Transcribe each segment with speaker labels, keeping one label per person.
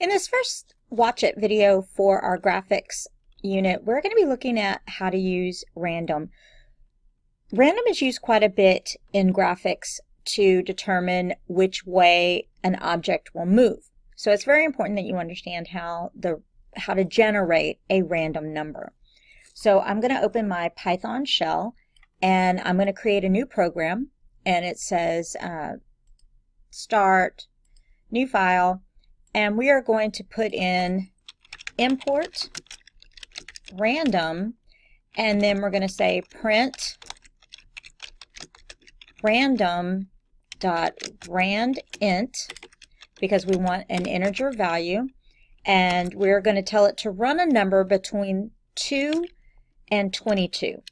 Speaker 1: In this first Watch It video for our graphics unit, we're going to be looking at how to use random. Random is used quite a bit in graphics to determine which way an object will move. So it's very important that you understand how to generate a random number. So I'm going to open my Python shell and I'm going to create a new program, and it says start, new file, and we are going to put in import random, and then we're going to say print random.randint because we want an integer value, and we're going to tell it to run a number between 2 and 22.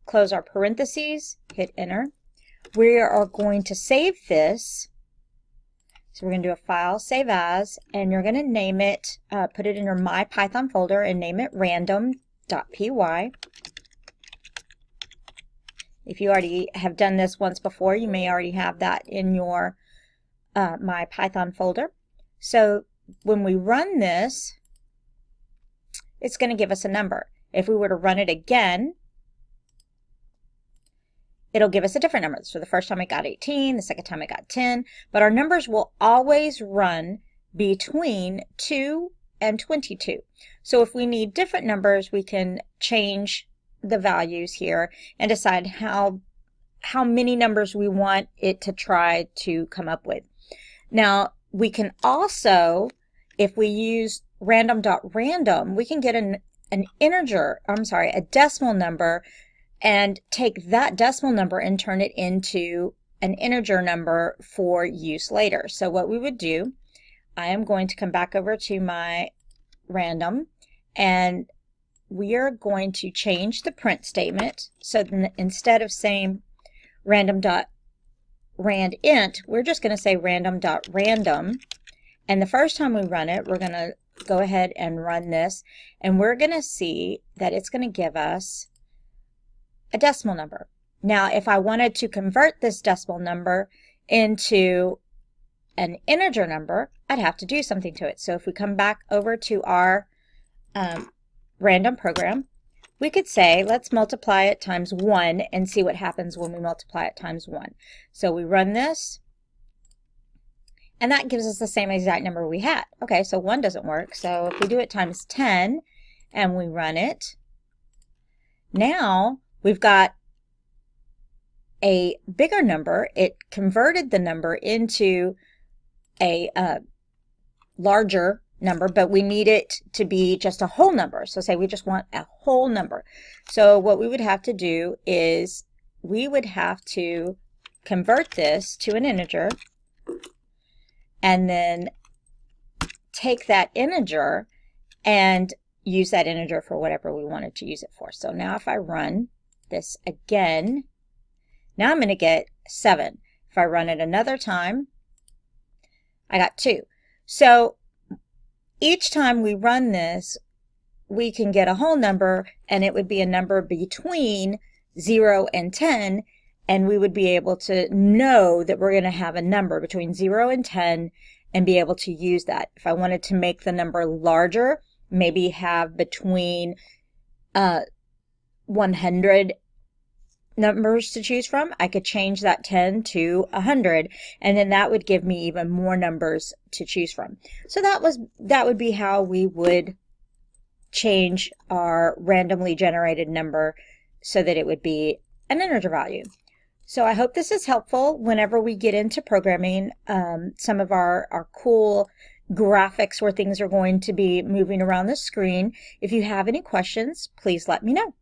Speaker 1: Close our parentheses, hit enter. We are going to save this. So we're going to do a file, save as, and you're going to name it, put it in your My Python folder and name it random.py. If you already have done this once before, you may already have that in your My Python folder. So when we run this, it's going to give us a number. If we were to run it again, it'll give us a different number. So the first time I got 18, the second time I got 10, but our numbers will always run between 2 and 22. So if we need different numbers, we can change the values here and decide how many numbers we want it to try to come up with. Now, we can also, if we use random.random, we can get a decimal number and take that decimal number and turn it into an integer number for use later. So what we would do, I am going to come back over to my random, and we are going to change the print statement. So instead of saying random.randint, we're just going to say random.random. And the first time we run it, we're going to go ahead and run this, and we're going to see that it's going to give us a decimal number. Now, if I wanted to convert this decimal number into an integer number, I'd have to do something to it. So if we come back over to our random program, we could say, let's multiply it times 1 and see what happens when we multiply it times 1. So we run this, and that gives us the same exact number we had. Okay, so 1 doesn't work. So if we do it times 10 and we run it, now we've got a bigger number. It converted the number into a larger number, but we need it to be just a whole number. So say we just want a whole number. So what we would have to do is we would have to convert this to an integer and then take that integer and use that integer for whatever we wanted to use it for. So now if I run this again, now I'm going to get 7. If I run it another time, I got 2. So each time we run this, we can get a whole number, and it would be a number between 0 and 10, and we would be able to know that we're going to have a number between 0 and 10 and be able to use that. If I wanted to make the number larger, maybe have between 100 numbers to choose from, I could change that 10 to 100, and then that would give me even more numbers to choose from. So that would be how we would change our randomly generated number so that it would be an integer value. So I hope this is helpful whenever we get into programming some of our cool graphics where things are going to be moving around the screen. If you have any questions, please let me know.